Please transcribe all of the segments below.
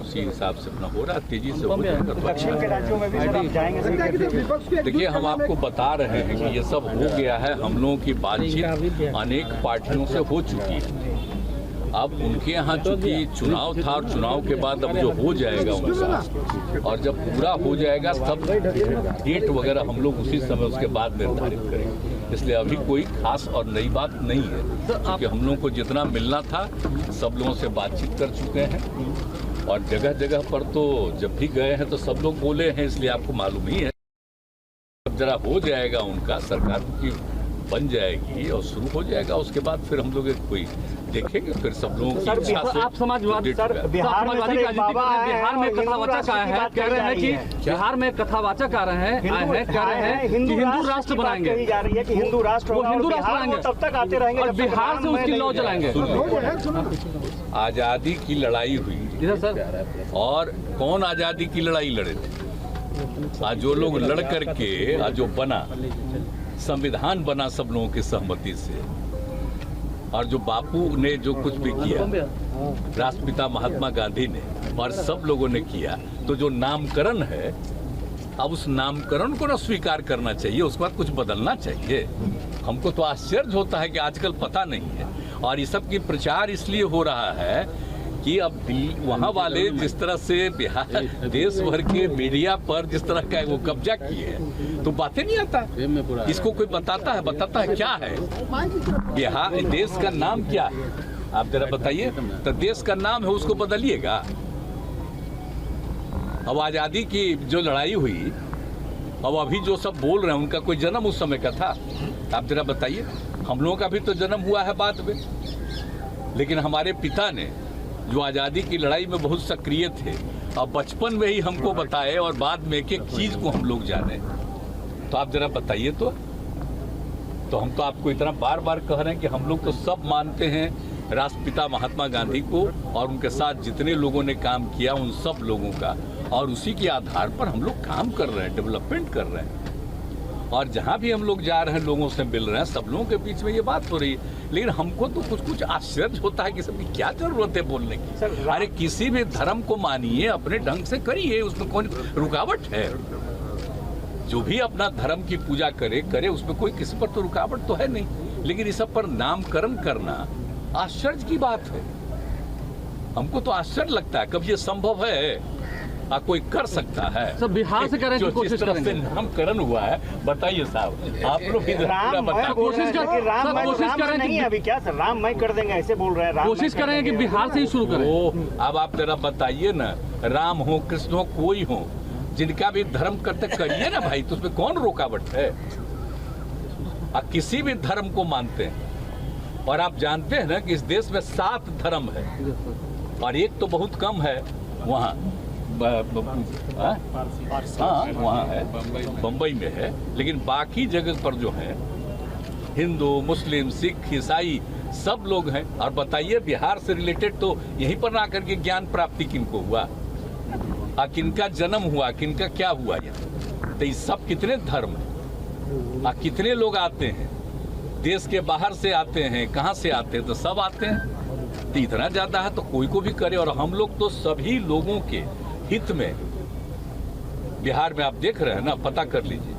उसी हिसाब से अपना हो रहा है, तेजी से हो जाएगा। दक्षिण के राज्यों में भी सर आप जाएंगे? देखिए, हम आपको बता रहे हैं कि ये सब हो गया है। हम लोगों की बातचीत अनेक पार्टियों से हो चुकी है। अब उनके यहाँ चूंकि चुनाव था और चुनाव के बाद अब जो हो जाएगा उनका, और जब पूरा हो जाएगा तब डेट वगैरह हम लोग उसी समय उसके बाद निर्धारित करेंगे। इसलिए अभी कोई खास और नई बात नहीं है, क्योंकि हम लोगों को जितना मिलना था सब लोगों से बातचीत कर चुके हैं, और जगह जगह पर तो जब भी गए हैं तो सब लोग बोले हैं, इसलिए आपको मालूम ही है। अब जरा हो जाएगा उनका, सरकार की बन जाएगी और शुरू हो जाएगा, उसके बाद फिर हम लोग कोई देखेंगे, फिर सब लोगों की इच्छा से। आप समाजवादी बिहार में बिहार में कथावाचक आए हैं, कह रहे हैं कि बिहार में कथावाचक आ रहे हैं, कह रहे हैं कि हिंदू राष्ट्र बनाएंगे। जा रही है कि हिंदू राष्ट्र, वो हिंदू राष्ट्र बनाएंगे, तब तक आते रहेंगे और बिहार से उसकी लौ जलाएंगे। आजादी की लड़ाई हुई सर, और कौन आजादी की लड़ाई लड़े थे? आज जो लोग लड़ करके आज जो बना, संविधान बना सब लोगों की सहमति से, और जो बापू ने जो कुछ भी किया, राष्ट्रपिता महात्मा गांधी ने और सब लोगों ने किया, तो जो नामकरण है, अब उस नामकरण को ना स्वीकार करना चाहिए, उसके बाद कुछ बदलना चाहिए। हमको तो आश्चर्य होता है कि आजकल पता नहीं है, और ये सब की प्रचार इसलिए हो रहा है कि अब वहाँ वाले जिस तरह से बिहार देश भर के मीडिया पर जिस तरह का वो कब्जा किए हैं, तो बातें नहीं आता। इसको कोई बताता है क्या है बिहार, देश का नाम क्या है? आप जरा बताइए। तो देश का नाम है, उसको बदलिएगा। अब आजादी की जो लड़ाई हुई, अब अभी जो सब बोल रहे हैं, उनका कोई जन्म उस समय का था? आप जरा बताइए। हम लोगों का भी तो जन्म हुआ है बाद में, लेकिन हमारे पिता ने जो आज़ादी की लड़ाई में बहुत सक्रिय थे, अब बचपन में ही हमको बताए और बाद में एक एक चीज को हम लोग जाने। तो आप जरा बताइए। तो हम तो आपको इतना बार बार कह रहे हैं कि हम लोग तो सब मानते हैं राष्ट्रपिता महात्मा गांधी को, और उनके साथ जितने लोगों ने काम किया उन सब लोगों का, और उसी के आधार पर हम लोग काम कर रहे हैं, डेवलपमेंट कर रहे हैं। और जहाँ भी हम लोग जा रहे हैं, लोगों से मिल रहे हैं, सब लोगों के बीच में ये बात हो रही है। लेकिन हमको तो कुछ आश्चर्य होता है कि सबकी क्या जरूरत है बोलने की। अरे किसी भी धर्म को मानिए, अपने ढंग से करिए, उसमें कौन रुकावट है? जो भी अपना धर्म की पूजा करे, उसमें कोई किसी पर तो रुकावट तो है नहीं। लेकिन इस सब पर नामकरण करना आश्चर्य की बात है। हमको तो आश्चर्य लगता है, कब ये संभव है? कोई कर सकता है? सब बिहार से करें, जो जिस तरह से नामकरण हुआ है, बताइए साहब, आप लोग कोशिश करें नहीं अभी क्या सर, राम मैं कर देंगे ऐसे बोल रहे हैं। कोशिश करें कि बिहार से ही शुरू करें। अब आप जरा बताइए ना, राम हो, कृष्ण हो, कोई हो, जिनका भी धर्म करते करिए ना भाई, तो उसमें कौन रुकावट है? आप किसी भी धर्म को मानते हैं, और आप जानते हैं ना कि इस देश में 7 धर्म है, और एक तो बहुत कम है वहाँ, वहाँ है, बम्बई में है, लेकिन बाकी जगह पर जो है हिंदू, मुस्लिम, सिख, ईसाई सब लोग हैं। और बताइए, बिहार से रिलेटेड तो यहीं पर ना करके ज्ञान प्राप्ति किनको हुआ, किनका जन्म हुआ, किनका क्या हुआ यहाँ? तो ये सब कितने धर्म हैं, कितने लोग आते हैं, देश के बाहर से आते हैं, कहाँ से आते हैं? तो सब आते हैं। तो इतना ज्यादा है तो कोई को भी करे। और हम लोग तो सभी लोगों के हित में बिहार में आप देख रहे हैं ना, पता कर लीजिए,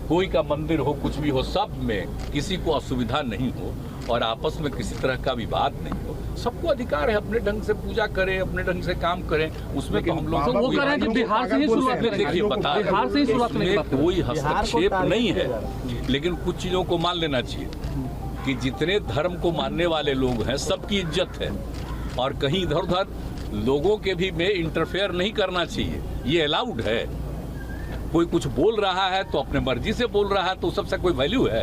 कोई का मंदिर हो, कुछ भी हो, सब में किसी को असुविधा नहीं हो, और आपस में किसी तरह का विवाद नहीं हो। सबको अधिकार है अपने ढंग से पूजा करें, अपने ढंग से काम करें। उसमें तो हम लोग वो करें कि बिहार से ही शुरुआत करें। देखिए, बता बिहार से ही शुरुआत में कोई हस्तक्षेप नहीं है, लेकिन कुछ चीजों को मान लेना चाहिए कि जितने धर्म को मानने वाले लोग हैं, सबकी इज्जत है, और कहीं इधर उधर लोगों के भी में इंटरफेयर नहीं करना चाहिए। ये अलाउड है। कोई कुछ बोल रहा है तो अपने मर्जी से बोल रहा है, तो सबसे कोई वैल्यू है?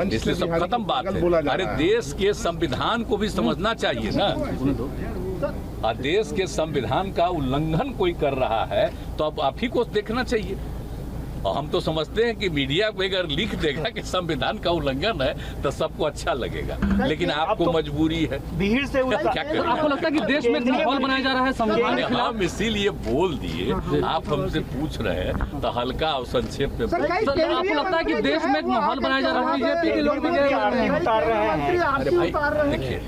इसलिए सब खत्म बात है। अरे देश के संविधान को भी समझना चाहिए ना। देश के संविधान का उल्लंघन कोई कर रहा है तो अब आप ही को देखना चाहिए। और हम तो समझते हैं कि मीडिया को अगर लिख देगा कि संविधान का उल्लंघन है तो सबको अच्छा लगेगा, लेकिन आपको मजबूरी है। भीड़ से क्या करें? आपको लगता है कि देश में एक माहौल बनाया जा रहा है संविधान के खिलाफ? हम इसीलिए बोल दिए, आप हमसे पूछ रहे हैं तो हल्का और संक्षेप में सर, आपको लगता है कि देश में एक माहौल बनाया जा रहा है? बीजेपी के लोग भी कह रहे हैं। उतार रहे हैं। अरे भाई देखिए,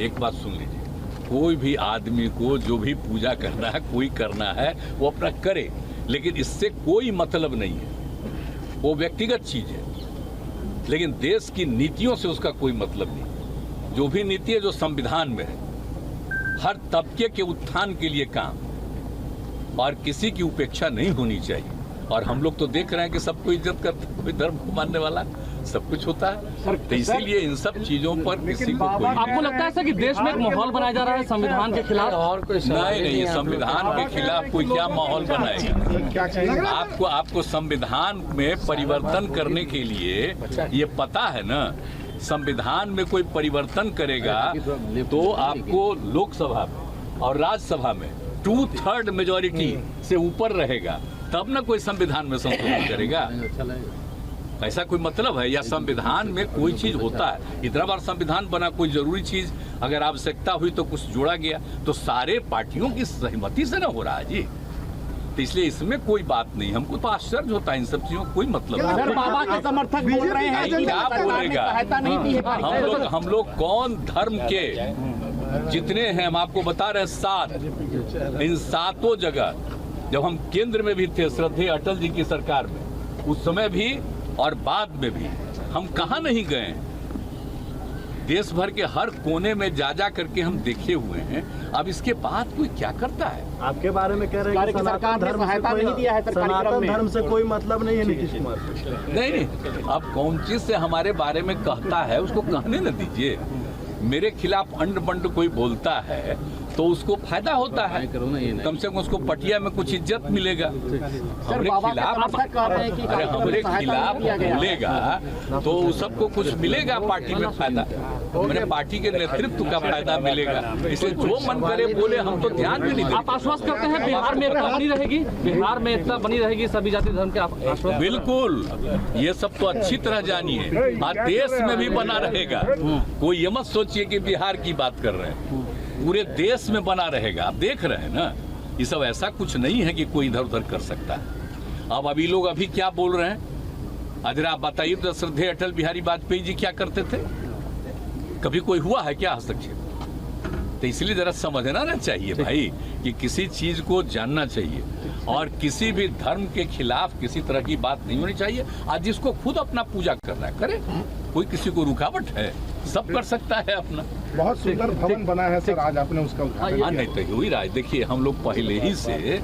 एक बात सुन लीजिए, कोई भी आदमी को जो भी पूजा करना है, कोई करना है वो अपना करे, लेकिन इससे कोई मतलब नहीं है, वो व्यक्तिगत चीज है। लेकिन देश की नीतियों से उसका कोई मतलब नहीं। जो भी नीति है जो संविधान में है, हर तबके के उत्थान के लिए काम, और किसी की उपेक्षा नहीं होनी चाहिए। और हम लोग तो देख रहे हैं कि सबको इज्जत करते हैं, कोई धर्म को मानने वाला सब कुछ होता है, तो इसीलिए इन सब चीजों पर किसी को कोई आपको लगता है सर कि देश में एक माहौल बनाया जा रहा है संविधान के खिलाफ? और कोई नहीं, संविधान के खिलाफ कोई क्या माहौल बनाएगा? आपको संविधान में परिवर्तन करने के लिए ये पता है ना, संविधान में कोई परिवर्तन करेगा तो आपको लोकसभा में और राज्यसभा में 2/3 मेजॉरिटी से ऊपर रहेगा, तब ना कोई संविधान में संशोधन करेगा। ऐसा कोई मतलब है? या संविधान में कोई चीज होता है, इतना बार संविधान बना, कोई जरूरी चीज अगर आवश्यकता हुई तो कुछ जोड़ा गया, तो सारे पार्टियों की सहमति से ना हो रहा है जी। तो इसलिए इसमें कोई बात नहीं, हमको तो आश्चर्य होता है, इन सब चीजों कोई मतलब नहीं। बाबा के समर्थक बोल रहे हैं कि क्या बोलेगा? हम लोग कौन धर्म के जितने हैं, हम आपको बता रहे हैं 7, इन 7 जगह जब हम केंद्र में भी थे, श्रद्धेय अटल जी की सरकार में, उस समय भी और बाद में भी हम कहाँ नहीं गए। देश भर के हर कोने में जा करके हम देखे हुए हैं। अब इसके बाद कोई क्या करता है? आपके बारे में कह रहे हैं कि सरकार ने सहायता नहीं दिया है, सनातन धर्म से कोई मतलब नहीं है नीतीश कुमार को। नहीं, अब कौन चीज से हमारे बारे में कहता है उसको कहने न दीजिए। मेरे खिलाफ अंड बंड कोई बोलता है तो उसको फायदा होता है, कम से कम उसको पटिया में कुछ इज्जत मिलेगा। हमरे खिलाफ बोलेगा तो सबको कुछ मिलेगा, पार्टी में फायदा, मेरे पार्टी के नेतृत्व का फायदा मिलेगा। इसलिए जो मन करे बोले, हम तो ध्यान भी नहीं देते। आप आश्वस्त करते हैं बिहार में एकता बनी रहेगी? बिहार में एकता बनी रहेगी सभी जाति धर्म के? आश्वस्त? बिल्कुल, ये सब तो अच्छी तरह जानिए, देश में भी बना रहेगा। कोई ये मत सोचिए कि बिहार की बात कर रहे हैं, पूरे देश में बना रहेगा। आप देख रहे हैं ना, ये सब ऐसा कुछ नहीं है कि कोई इधर उधर कर सकता है। अब अभी लोग अभी क्या बोल रहे हैं, अगर आप बताइए तो श्रद्धेय अटल बिहारी वाजपेयी जी क्या करते थे? कभी कोई हुआ है क्या हस्तक्षेप? तो इसलिए जरा समझना ना चाहिए भाई कि किसी चीज को जानना चाहिए, और किसी भी धर्म के खिलाफ किसी तरह की बात नहीं होनी चाहिए। आज जिसको खुद अपना पूजा करना है करे, कोई किसी को रुकावट है? सब कर सकता है अपना। बहुत सुंदर भवन बना है सर, आज आपने उसका उद्घाटन किया। नहीं तो हुई राज, देखिए हम लोग पहले ही से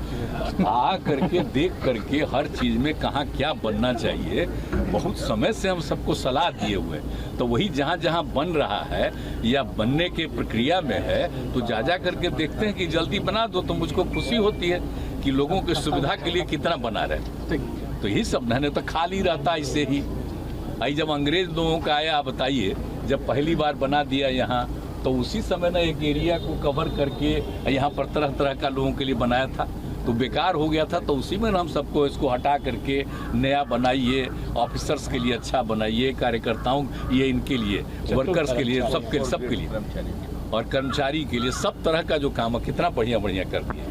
आ करके देख करके हर चीज में कहाँ क्या बनना चाहिए, बहुत समय से हम सबको सलाह दिए हुए, तो वही जहाँ जहाँ बन रहा है या बनने के प्रक्रिया में है तो जा करके देखते हैं कि जल्दी बना दो, तो मुझको खुशी होती है कि लोगों की सुविधा के लिए कितना बना रहे। तो यही सब नहीं तो खाली रहता ऐसे ही। आई जब अंग्रेज लोगों का आया, बताइए, जब पहली बार बना दिया यहाँ, तो उसी समय ना एक एरिया को कवर करके यहाँ पर तरह तरह का लोगों के लिए बनाया था, तो बेकार हो गया था। तो उसी में हम सबको इसको हटा करके नया बनाइए, ऑफिसर्स के लिए अच्छा बनाइए, कार्यकर्ताओं ये इनके लिए, वर्कर्स के लिए, सबके लिए और कर्मचारी के लिए सब तरह का जो काम है कितना बढ़िया बढ़िया कर दिया।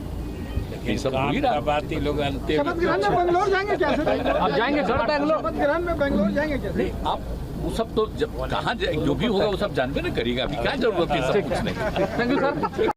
ये सब हुई ना बात, ही लोग बेंगलोर जाएंगे क्या सर? आप जाएंगे सर बेंगलोर में बेंगलोर जाएंगे क्या? नहीं, आप वो सब तो जब कहाँ जो भी होगा वो सब जानबे ना करिएगा। अभी क्या जरूरत है सब पूछने की? Thank you sir.